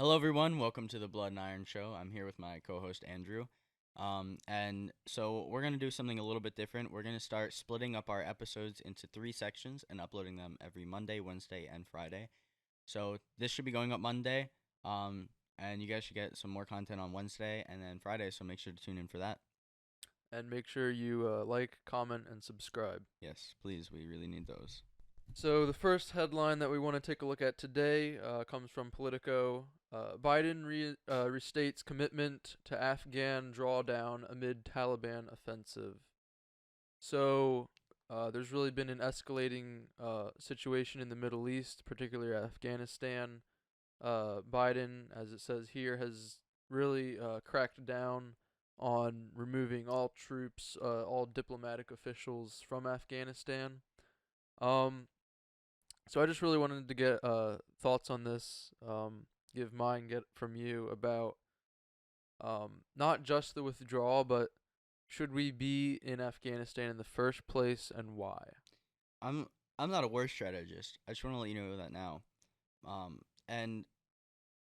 Hello, everyone. Welcome to the Blood and Iron Show. I'm here with my co-host Andrew, and so we're gonna do something a little bit different. We're gonna start splitting up our episodes into three sections and uploading them every Monday, Wednesday, and Friday. So this should be going up Monday, and you guys should get some more content on Wednesday and then Friday. So make sure to tune in for that. And make sure you like, comment, and subscribe. Yes, please. We really need those. So, the first headline that we want to take a look at today comes from Politico. Biden restates commitment to Afghan drawdown amid Taliban offensive. So, there's really been an escalating situation in the Middle East, particularly Afghanistan. Biden, as it says here, has really cracked down on removing all troops, all diplomatic officials from Afghanistan. Um, so I just really wanted to get thoughts on this, give mine, get from you about not just the withdrawal, but should we be in Afghanistan in the first place and why? I'm I'm not a war strategist. I just want to let you know that now. And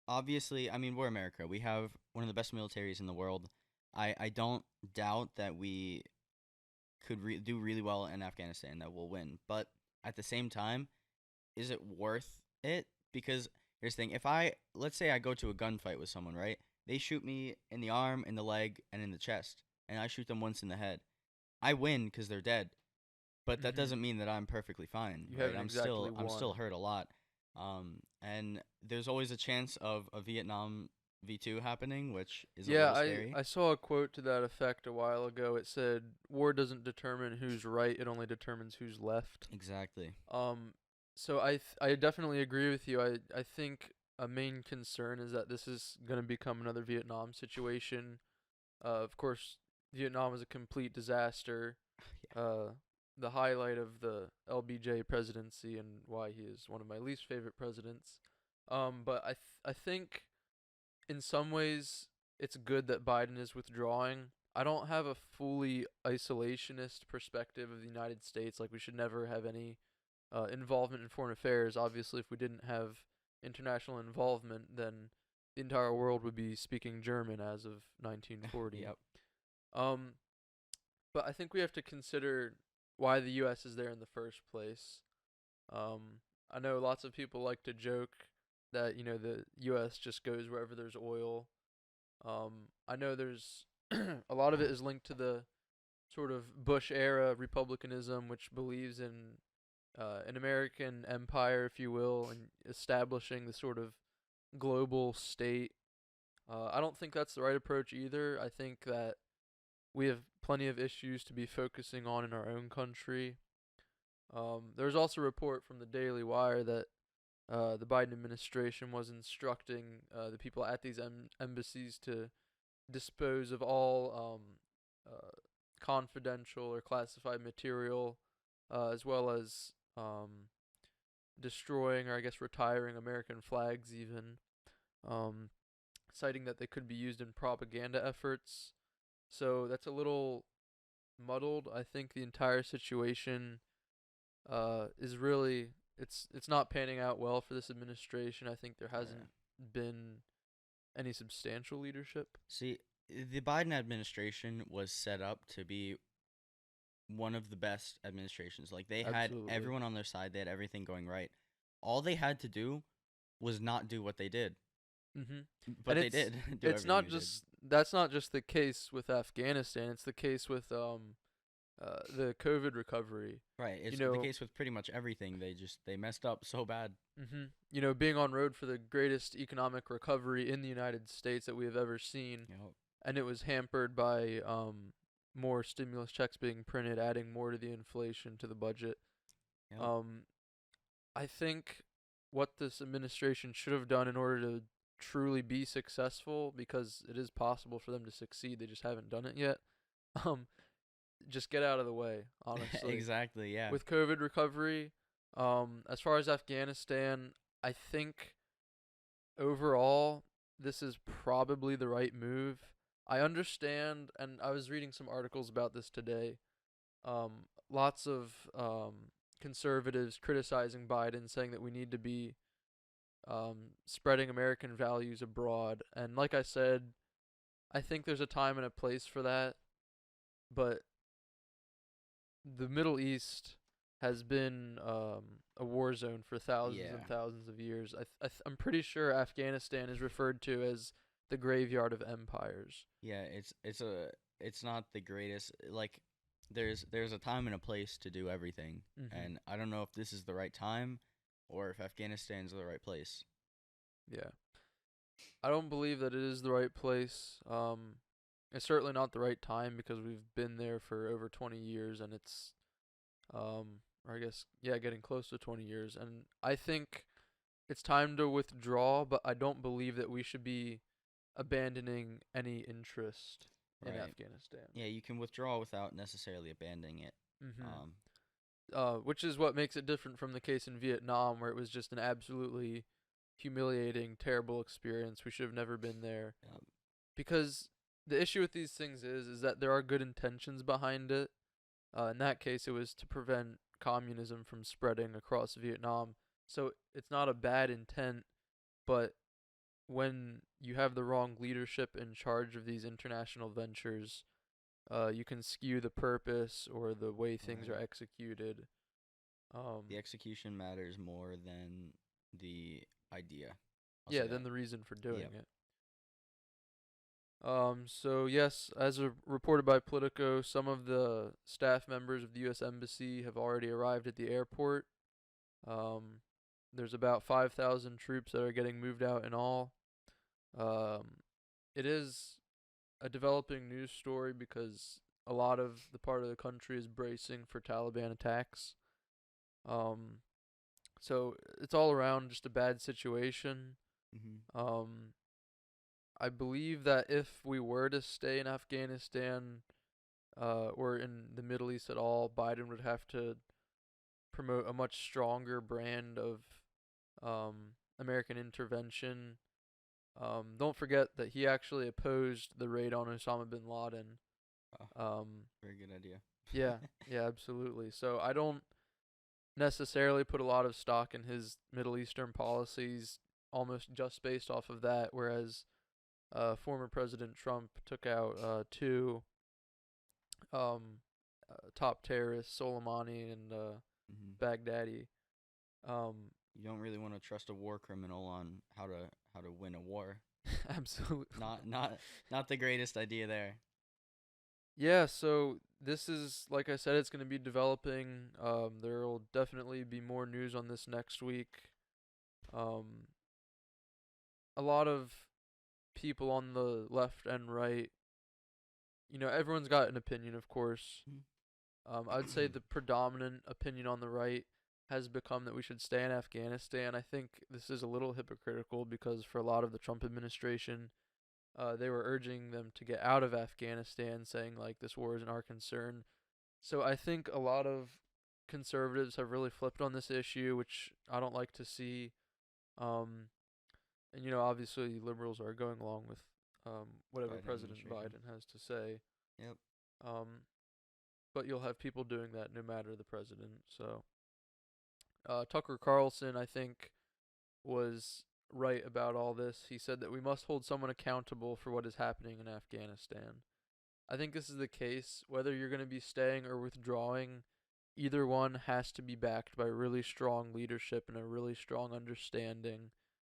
obviously, I mean, we're America. We have one of the best militaries in the world. I don't doubt that we could do really well in Afghanistan, that we'll win. But at the same time, is it worth it? Because here's the thing: let's say I go to a gunfight with someone, right? They shoot me in the arm, in the leg, and in the chest, and I shoot them once in the head. I win because they're dead, but that Mm-hmm. doesn't mean that I'm perfectly fine, You right? haven't I'm exactly still I'm won. still hurt a lot, and there's always a chance of a Vietnam V2 happening, which is a Yeah, little I, scary. I saw a quote to that effect a while ago. It said, "War doesn't determine who's right; it only determines who's left." Exactly. Um, so I definitely agree with you. I think a main concern is that this is going to become another Vietnam situation. Of course, Vietnam was a complete disaster. Yeah. Uh, the highlight of the LBJ presidency and why he is one of my least favorite presidents. But I think in some ways it's good that Biden is withdrawing. I don't have a fully isolationist perspective of the United States. Like we should never have any involvement in foreign affairs. Obviously, if we didn't have international involvement, then the entire world would be speaking German as of 1940. Yep. Um, but I think we have to consider why the U.S. is there in the first place. I know lots of people like to joke that the U.S. just goes wherever there's oil. I know there's a lot of it is linked to the sort of Bush era republicanism, which believes in an American empire, if you will, and establishing the sort of global state. I don't think that's the right approach either. I think that we have plenty of issues to be focusing on in our own country. There's also a report from the Daily Wire that the Biden administration was instructing the people at these embassies to dispose of all confidential or classified material, as well as destroying or I guess retiring American flags, even um, citing that they could be used in propaganda efforts. So that's a little muddled. I think the entire situation is really it's not panning out well for this administration. I think there Yeah. hasn't been any substantial leadership. See, the Biden administration was set up to be one of the best administrations. Like they had Absolutely. everyone on their side. They had everything going right. All they had to do was not do what they did, Mhm. but And they did do it's everything not they did. just that's not just the case with Afghanistan. It's the case with the COVID recovery. Right. You It's the know, case with pretty much everything. They messed up so bad. being on road for the greatest economic recovery in the United States that we have ever seen, You know. and it was hampered by more stimulus checks being printed, adding more to the inflation to the budget. Yep. Um, I think what this administration should have done in order to truly be successful, because it is possible for them to succeed, they just haven't done it yet. Um, just get out of the way, honestly. Exactly. Yeah. With COVID recovery, as far as Afghanistan, I think overall this is probably the right move. I understand, and I was reading some articles about this today. Lots of conservatives criticizing Biden, saying that we need to be spreading American values abroad. And like I said, I think there's a time and a place for that, but the Middle East has been a war zone for thousands and Yeah. thousands of years. I'm pretty sure Afghanistan is referred to as the graveyard of empires. Yeah, it's not the greatest. Like, there's a time and a place to do everything, Mhm. and I don't know if this is the right time, or if Afghanistan's the right place. Yeah. I don't believe that it is the right place. It's certainly not the right time because we've been there for over 20 years, and it's or I guess yeah, getting close to 20 years. And I think it's time to withdraw, but I don't believe that we should be abandoning any interest in Right. Afghanistan. Yeah, you can withdraw without necessarily abandoning it. Mhm. Um, Which is what makes it different from the case in Vietnam, where it was just an absolutely humiliating, terrible experience. We should have never been there. um, Because the issue with these things is that there are good intentions behind it. In that case, it was to prevent communism from spreading across Vietnam. So it's not a bad intent, but when you have the wrong leadership in charge of these international ventures, you can skew the purpose or the way things are right. executed. The Um, execution matters more than the idea. I'll yeah, say then that. the reason for doing Yep. it. So yes, as reported by Politico, some of the staff members of the U.S. Embassy have already arrived at the airport. Um, there's about 5,000 troops that are getting moved out in all. Um, it is a developing news story because a lot of the part of the country is bracing for Taliban attacks. Um, so it's all around just a bad situation. Mhm. Um, I believe that if we were to stay in Afghanistan, or in the Middle East at all, Biden would have to promote a much stronger brand of American intervention. Don't forget that he actually opposed the raid on Osama bin Laden. Oh, Um, very good idea. yeah, yeah, absolutely. So I don't necessarily put a lot of stock in his Middle Eastern policies, almost just based off of that. Whereas former President Trump took out two um, top terrorists, Soleimani and Mhm. Baghdadi. Um, You don't really want to trust a war criminal on how to win a war. absolutely. Not the greatest idea there. Yeah, so this is, like I said, it's going to be developing. There will definitely be more news on this next week. Um, a lot of people on the left and right, everyone's got an opinion, of course. I'd say the predominant opinion on the right has become that we should stay in Afghanistan. I think this is a little hypocritical because for a lot of the Trump administration, they were urging them to get out of Afghanistan, saying like this war isn't our concern. So I think a lot of conservatives have really flipped on this issue, which I don't like to see. Um, and obviously liberals are going along with whatever Biden President administration. Biden has to say. Yep. Um, but you'll have people doing that no matter the president. So Tucker Carlson, I think, was right about all this. He said that we must hold someone accountable for what is happening in Afghanistan. I think this is the case. Whether you're going to be staying or withdrawing, either one has to be backed by really strong leadership and a really strong understanding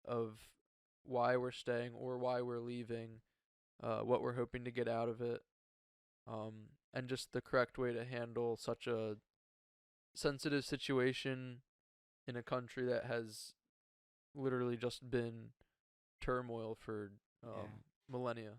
of why we're staying or why we're leaving, what we're hoping to get out of it, and just the correct way to handle such a sensitive situation in a country that has literally just been turmoil for Yeah. millennia.